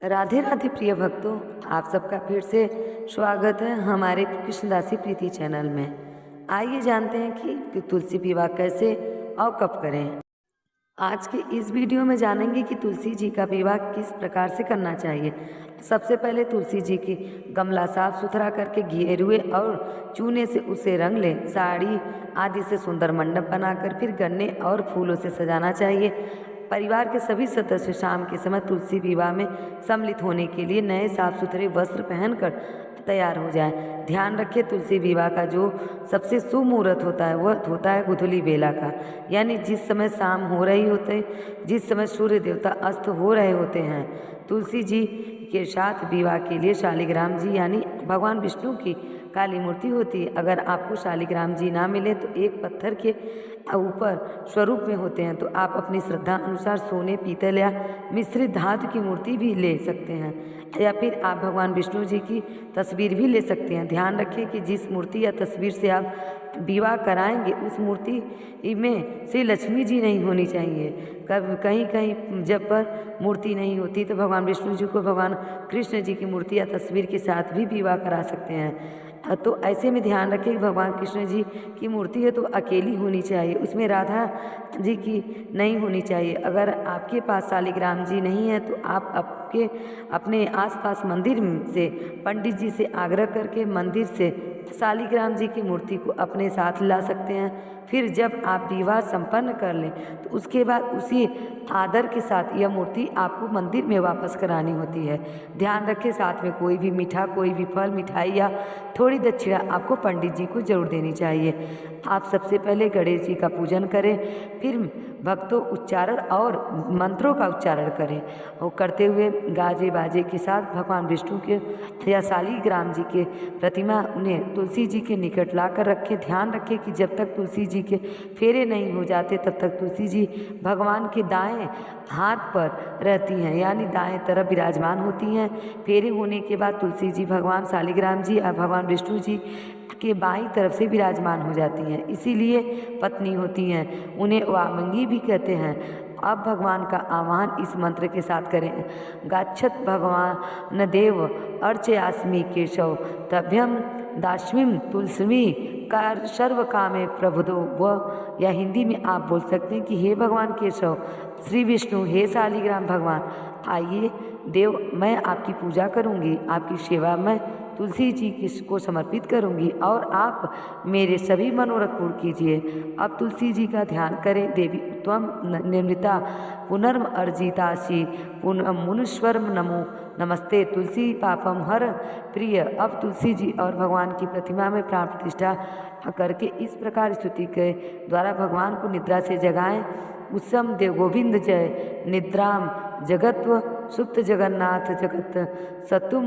राधे राधे प्रिय भक्तों, आप सबका फिर से स्वागत है हमारे कृष्णदासी प्रीति चैनल में। आइए जानते हैं कि तुलसी विवाह कैसे और कब करें। आज के इस वीडियो में जानेंगे कि तुलसी जी का विवाह किस प्रकार से करना चाहिए। सबसे पहले तुलसी जी की गमला साफ सुथरा करके गेरुए और चूने से उसे रंग लें। साड़ी आदि से सुंदर मंडप बनाकर फिर गन्ने और फूलों से सजाना चाहिए। परिवार के सभी सदस्य शाम के समय तुलसी विवाह में सम्मिलित होने के लिए नए साफ सुथरे वस्त्र पहनकर तैयार हो जाए। ध्यान रखें, तुलसी विवाह का जो सबसे शुभ मुहूर्त होता है वह होता है गुधुली बेला का, यानी जिस समय शाम हो रही होते, जिस समय सूर्य देवता अस्त हो रहे होते हैं। तुलसी जी के साथ विवाह के लिए शालिग्राम जी यानी भगवान विष्णु की काली मूर्ति होती है। अगर आपको शालिग्राम जी ना मिले तो एक पत्थर के ऊपर स्वरूप में होते हैं, तो आप अपनी श्रद्धा अनुसार सोने, पीतल या मिश्रित धातु की मूर्ति भी ले सकते हैं, या फिर आप भगवान विष्णु जी की तस्वीर भी ले सकते हैं। ध्यान रखें कि जिस मूर्ति या तस्वीर से आप विवाह कराएंगे उस मूर्ति में श्री लक्ष्मी जी नहीं होनी चाहिए। कहीं कहीं जब पर मूर्ति नहीं होती तो भगवान विष्णु जी को भगवान कृष्ण जी की मूर्ति या तस्वीर के साथ भी विवाह करा सकते हैं। तो ऐसे में ध्यान रखें कि भगवान कृष्ण जी की मूर्ति है तो अकेली होनी चाहिए, उसमें राधा जी की नहीं होनी चाहिए। अगर आपके पास शालिग्राम जी नहीं है तो आप अपने आसपास मंदिर से पंडित जी से आग्रह करके मंदिर से शालिग्राम जी की मूर्ति को अपने साथ ला सकते हैं। फिर जब आप विवाह संपन्न कर लें तो उसके बाद उसी आदर के साथ यह मूर्ति आपको मंदिर में वापस करानी होती है। ध्यान रखें, साथ में कोई भी मीठा, कोई भी फल, मिठाई या थोड़ी दक्षिणा आपको पंडित जी को जरूर देनी चाहिए। आप सबसे पहले गणेश जी का पूजन करें, फिर भक्तों उच्चारण और मंत्रों का उच्चारण करें और करते हुए गाजे बाजे के साथ भगवान विष्णु के या शालिग्राम जी के प्रतिमा उन्हें तुलसी जी के निकट ला कर रखें। ध्यान रखें कि जब तक तुलसी जी के फेरे नहीं हो जाते तब तक तुलसी जी भगवान के दाएं हाथ पर रहती हैं, यानी दाएं तरफ विराजमान होती हैं। फेरे होने के बाद तुलसी जी भगवान शालिग्राम जी और भगवान विष्णु जी के बाईं तरफ से विराजमान हो जाती हैं, इसीलिए पत्नी होती हैं। उन्हें वामंगी भी कहते हैं। अब भगवान का आह्वान इस मंत्र के साथ करें। गाच्छत भगवान देव अर्चयास्मि केशव तभ्यम दाश्मीम तुलसी कार सर्व कामे प्रभुदो व, या हिंदी में आप बोल सकते हैं कि हे भगवान केशव, श्री विष्णु, हे शालिग्राम भगवान, आइए देव, मैं आपकी पूजा करूंगी, आपकी सेवा मैं तुलसी जी को समर्पित करूंगी और आप मेरे सभी मनोरथ पूर्ण कीजिए। अब तुलसी जी का ध्यान करें। देवी त्वम निर्मिता पुनर्म अर्जितासी मुनुस्वर्म नमो नमस्ते तुलसी पापम हर प्रिय। अब तुलसी जी और भगवान की प्रतिमा में प्राण प्रतिष्ठा करके इस प्रकार स्तुति के द्वारा भगवान को निद्रा से जगाएं। उत्सम देव गोविंद जय निद्राम जगत्व सुप्त जगन्नाथ जगत सतुम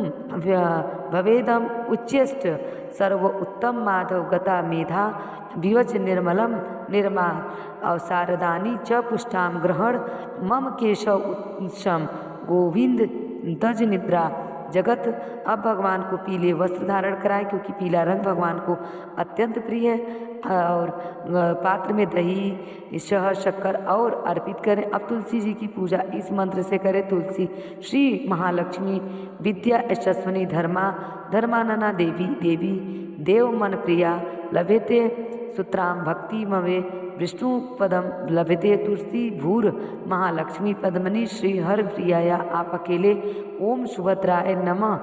भवेदम उच्चेष्ट सर्व उत्तम माधव गता मेधा विवच निर्मलम निर्मा और शारदानी च पुष्टाम ग्रहण मम केशव उत्सम गोविंद तज निद्रा जगत। अब भगवान को पीले वस्त्र धारण कराएं, क्योंकि पीला रंग भगवान को अत्यंत प्रिय है। और पात्र में दही, शहद, शक्कर और अर्पित करें। अब तुलसी जी की पूजा इस मंत्र से करें। तुलसी श्री महालक्ष्मी विद्या यशस्विनी धर्मा धर्मानना देवी देवी देव मन प्रिया लभेते सुत्राम भक्ति मवे विष्णु पदम लभते तुलसी भूर महालक्ष्मी पद्मनी श्री हर प्रियाया। आप अकेले ओम सुभद्राय नमः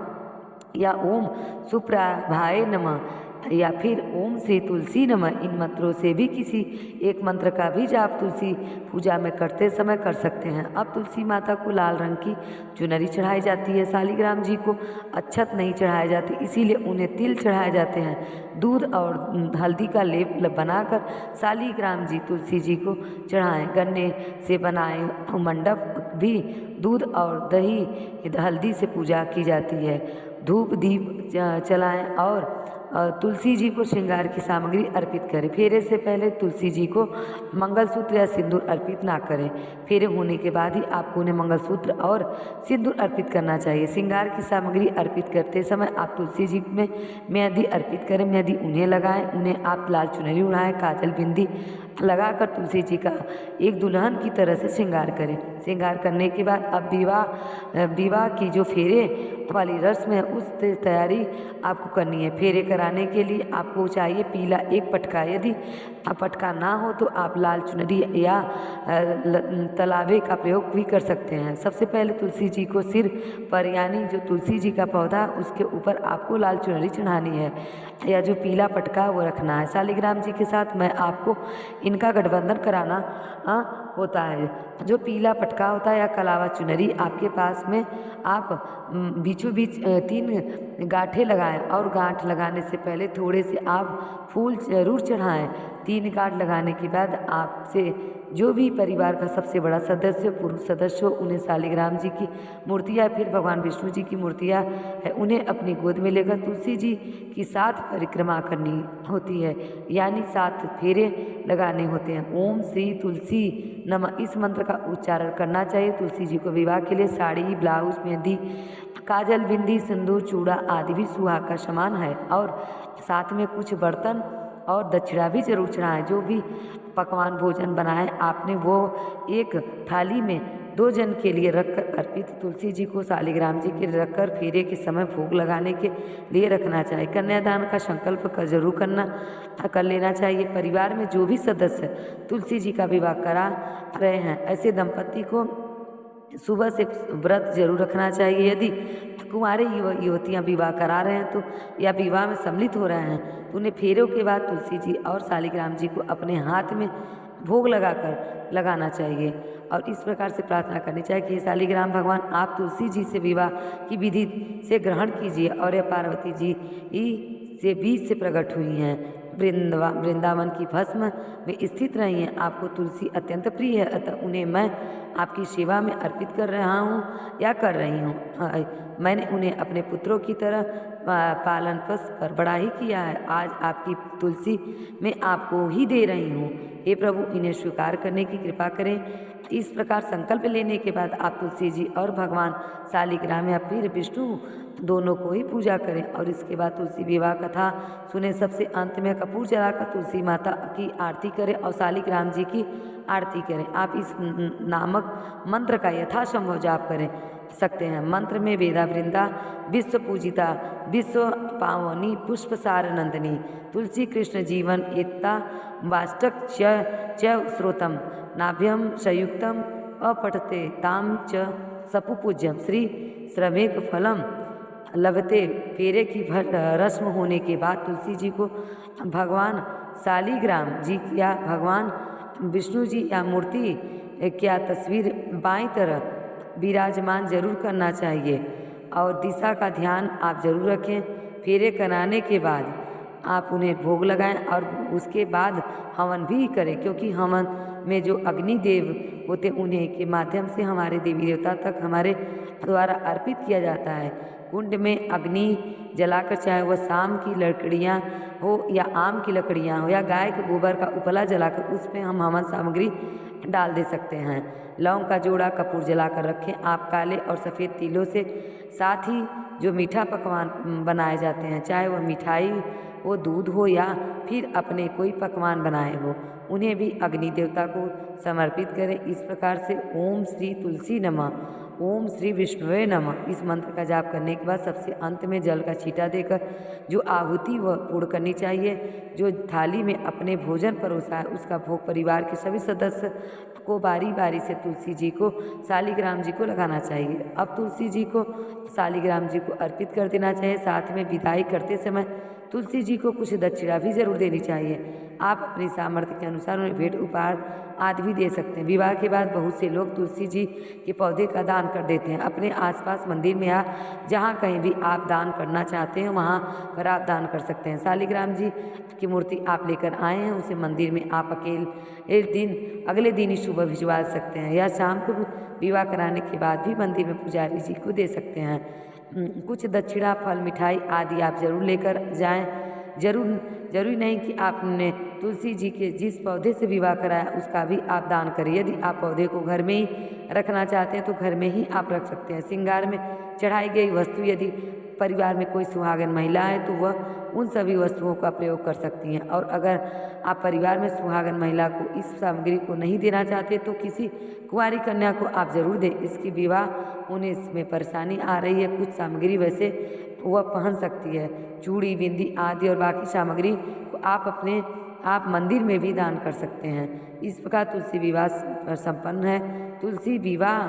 या ओम सुप्रभाय नमः या फिर ओम श्री तुलसी नमः, इन मंत्रों से भी किसी एक मंत्र का भी जाप तुलसी पूजा में करते समय कर सकते हैं। अब तुलसी माता को लाल रंग की चुनरी चढ़ाई जाती है। शालिग्राम जी को अक्षत नहीं चढ़ाई जाती, इसीलिए उन्हें तिल चढ़ाए जाते हैं। दूध और हल्दी का लेप बनाकर शालिग्राम जी तुलसी जी को चढ़ाएं। गन्ने से बनाए मंडप भी दूध और दही हल्दी से पूजा की जाती है। धूप दीप चलाएं और तुलसी जी को श्रृंगार की सामग्री अर्पित करें। फेरे से पहले तुलसी जी को मंगलसूत्र या सिंदूर अर्पित ना करें। फेरे होने के बाद ही आपको उन्हें मंगलसूत्र और सिंदूर अर्पित करना चाहिए। श्रृंगार की सामग्री अर्पित करते समय आप तुलसी जी में मेहंदी अर्पित करें, मेहंदी उन्हें लगाएं, उन्हें आप लाल चुनरी उड़ाएं, काजल बिंदी लगाकर तुलसी जी का एक दुल्हन की तरह से श्रृंगार करें। श्रृंगार करने के बाद अब विवाह की जो फेरे वाली रस्म है उस तैयारी आपको करनी है। फेरे कराने के लिए आपको चाहिए पीला एक पटका। यदि पटका ना हो तो आप लाल चुनरी या तलावे का प्रयोग भी कर सकते हैं। सबसे पहले तुलसी जी को सिर पर यानी जो तुलसी जी का पौधा उसके ऊपर आपको लाल चुनरी चढ़ानी है या जो पीला पटका वो रखना है। शालिग्राम जी के साथ मैं आपको इनका गठबंधन कराना होता है। जो पीला पटका होता है या कलावा चुनरी आपके पास में आप बीचों बीच 3 गांठें लगाएं और गांठ लगाने से पहले थोड़े से आप फूल जरूर चढ़ाएं। 3 गांठ लगाने के बाद आपसे जो भी परिवार का सबसे बड़ा सदस्य पुरुष सदस्य हो उन्हें शालिग्राम जी की मूर्तियाँ फिर भगवान विष्णु जी की मूर्तियाँ है उन्हें अपनी गोद में लेकर तुलसी जी की 7 परिक्रमा करनी होती है यानी 7 फेरे लगाने होते हैं। ओम श्री तुलसी नमः इस मंत्र का उच्चारण करना चाहिए। तुलसी जी को विवाह के लिए साड़ी, ब्लाउज, मेहंदी, काजल, बिंदी, सिंदूर, चूड़ा आदि भी सुहाग का समान है और साथ में कुछ बर्तन और दक्षिणा भी जरूर चढ़ाएं। जो भी पकवान भोजन बनाए आपने वो एक थाली में 2 जन के लिए रखकर अर्पित तुलसी जी को शालिग्राम जी के रखकर फेरे के समय भोग लगाने के लिए रखना चाहिए। कन्यादान का संकल्प जरूर कर लेना चाहिए। परिवार में जो भी सदस्य तुलसी जी का विवाह करा रहे हैं ऐसे दंपति को सुबह से व्रत जरूर रखना चाहिए। यदि कुंवारे युवतियाँ विवाह करा रहे हैं तो या विवाह में सम्मिलित हो रहे हैं तो उन्हें फेरों के बाद तुलसी जी और शालिग्राम जी को अपने हाथ में भोग लगाना चाहिए और इस प्रकार से प्रार्थना करनी चाहिए कि शालिग्राम भगवान आप तुलसी जी से विवाह की विधि से ग्रहण कीजिए और यह पार्वती जी से बीज से प्रकट हुई हैं, वृंदावन की भस्म में स्थित रही हैं। आपको तुलसी अत्यंत प्रिय है अतः उन्हें मैं आपकी सेवा में अर्पित कर रहा हूँ या कर रही हूँ। मैंने उन्हें अपने पुत्रों की तरह पालन पोषण पर बड़ा ही किया है। आज आपकी तुलसी मैं आपको ही दे रही हूँ। हे प्रभु इन्हें स्वीकार करने की कृपा करें। इस प्रकार संकल्प लेने के बाद आप तुलसी जी और भगवान शालिग्राम या फिर विष्णु दोनों को ही पूजा करें और इसके बाद तुलसी विवाह कथा सुने। सबसे अंत में कपूर जलाकर तुलसी माता की आरती करें और शालिग्राम जी की आरती करें। आप इस नामक मंत्र का यथासंभव जाप करें सकते हैं। मंत्र में वेदा वृंदा विश्व पूजिता विश्व पावनी पुष्प सार नंदिनी तुलसी कृष्ण जीवन एकता वाष्टक च स्रोतम नाभ्यम संयुक्तम अपठते ताम च सपुपूज्यम श्री श्रमेक फलम लभते। फेरे की रस्म होने के बाद तुलसी जी को भगवान शालिग्राम जी या भगवान विष्णु जी या मूर्ति क्या तस्वीर बाईं तरफ विराजमान जरूर करना चाहिए और दिशा का ध्यान आप जरूर रखें। फेरे कराने के बाद आप उन्हें भोग लगाएं और उसके बाद हवन भी करें क्योंकि हवन में जो अग्निदेव होते उन्हीं के माध्यम से हमारे देवी देवता तक हमारे द्वारा अर्पित किया जाता है। कुंड में अग्नि जलाकर चाहे वह शाम की लकड़ियाँ हो या आम की लकड़ियाँ हो या गाय के गोबर का उपला जलाकर उस पर हम हवन सामग्री डाल दे सकते हैं। लौंग का जोड़ा कपूर जलाकर रखें। आप काले और सफ़ेद तिलों से साथ ही जो मीठा पकवान बनाए जाते हैं चाहे वह मिठाई हो दूध हो या फिर अपने कोई पकवान बनाए हो उन्हें भी अग्नि देवता को समर्पित करें। इस प्रकार से ओम श्री तुलसी नमः ओम श्री विष्णुवे नमः इस मंत्र का जाप करने के बाद सबसे अंत में जल का छींटा देकर जो आहुति वह पूर्ण करनी चाहिए। जो थाली में अपने भोजन परोसा है उसका भोग परिवार के सभी सदस्य को बारी बारी से तुलसी जी को शालिग्राम जी को लगाना चाहिए। अब तुलसी जी को शालिग्राम जी को अर्पित कर देना चाहिए। साथ में विदाई करते समय तुलसी जी को कुछ दक्षिणा भी जरूर देनी चाहिए। आप अपनी सामर्थ्य के अनुसार उन्हें भेंट उपहार आदि भी दे सकते हैं। विवाह के बाद बहुत से लोग तुलसी जी के पौधे का दान कर देते हैं। अपने आसपास मंदिर में या जहाँ कहीं भी आप दान करना चाहते हैं वहाँ पर आप दान कर सकते हैं। शालिग्राम जी की मूर्ति आप लेकर आए हैं उसे मंदिर में आप अगले दिन ही सुबह भिजवा सकते हैं या शाम को विवाह कराने के बाद भी मंदिर में पुजारी जी को दे सकते हैं। कुछ दक्षिणा फल मिठाई आदि आप जरूर लेकर जाएं। जरूरी नहीं कि आपने तुलसी जी के जिस पौधे से विवाह कराया उसका भी आप दान करें। यदि आप पौधे को घर में ही रखना चाहते हैं तो घर में ही आप रख सकते हैं। श्रृंगार में चढ़ाई गई वस्तु, यदि परिवार में कोई सुहागन महिला है तो वह उन सभी वस्तुओं का प्रयोग कर सकती हैं। और अगर आप परिवार में सुहागन महिला को इस सामग्री को नहीं देना चाहते तो किसी कुंवारी कन्या को आप जरूर दें। इसकी विवाह उन्हें इसमें परेशानी आ रही है, कुछ सामग्री वैसे वह पहन सकती है। चूड़ी, बिंदी आदि और बाकी सामग्री को आप मंदिर में भी दान कर सकते हैं। इस प्रकार तुलसी विवाह संपन्न है। तुलसी विवाह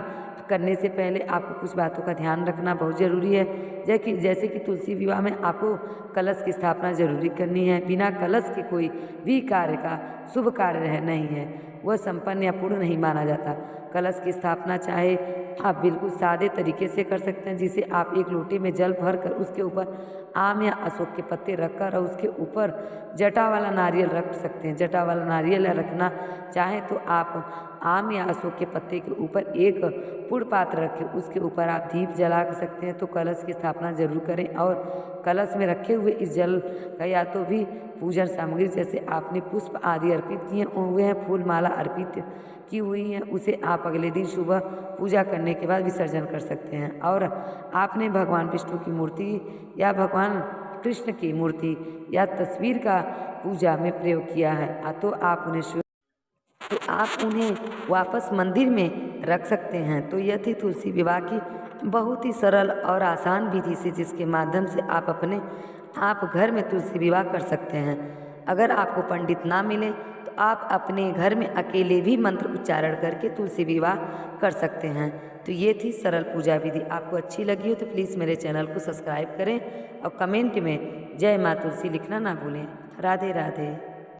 करने से पहले आपको कुछ बातों का ध्यान रखना बहुत ज़रूरी है, जैसे कि तुलसी विवाह में आपको कलश की स्थापना जरूरी करनी है। बिना कलश के कोई भी कार्य का शुभ कार्य नहीं है, वह संपन्न या पूर्ण नहीं माना जाता। कलश की स्थापना चाहे आप बिल्कुल सादे तरीके से कर सकते हैं, जिसे आप एक लोटे में जल भरकर उसके ऊपर आम या अशोक के पत्ते रखकर और उसके ऊपर जटा वाला नारियल रख सकते हैं। जटा वाला नारियल रखना चाहें तो आप आम या अशोक के पत्ते के ऊपर एक पुड़ पात्र रखें, उसके ऊपर आप दीप जला सकते हैं। तो कलश की स्थापना जरूर करें और कलश में रखे हुए इस जल का या तो भी पूजन सामग्री जैसे आपने पुष्प आदि अर्पित किए हुए हैं, फूल माला अर्पित की हुई है, उसे आप अगले दिन सुबह पूजा करने के बाद विसर्जन कर सकते हैं। और आपने भगवान विष्णु की मूर्ति या भगवान कृष्ण की मूर्ति या तस्वीर का पूजा में प्रयोग किया है तो आप उन्हें वापस मंदिर में रख सकते हैं। तो यह थी तुलसी विवाह की बहुत ही सरल और आसान विधि से, जिसके माध्यम से आप घर में तुलसी विवाह कर सकते हैं। अगर आपको पंडित ना मिले तो आप अपने घर में अकेले भी मंत्र उच्चारण करके तुलसी विवाह कर सकते हैं। तो ये थी सरल पूजा विधि। आपको अच्छी लगी हो तो प्लीज़ मेरे चैनल को सब्सक्राइब करें और कमेंट में जय माँ तुलसी लिखना ना भूलें। राधे राधे।